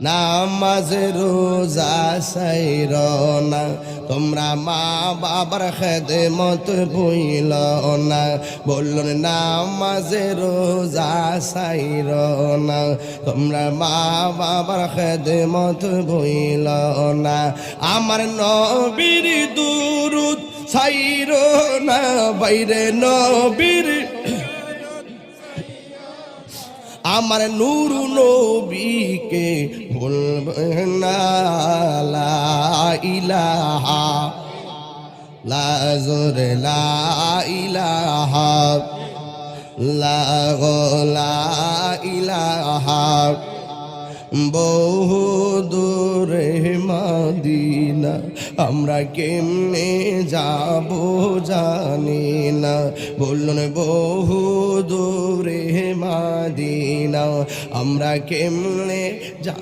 নামাজ রোজা সাইর না, তোমরা মা বাবার খেদমত ভুইল না। বলুন নামাজ রোজা সাইর না, তোমরা মা বাবার খেদমত ভুইল না। আমার নবীর দুরূদ সাইর না বাইরে, নবীর আমার নূর নবীকে ভুলবেন না। লা ইলাহা লা জোরে লা ইলাহা লা ইলাহা। বহু দূরে মদিনা আমরা কেমনে যাব জানি না। বলুন বহু দূরে মদিনা আমরা কেমনে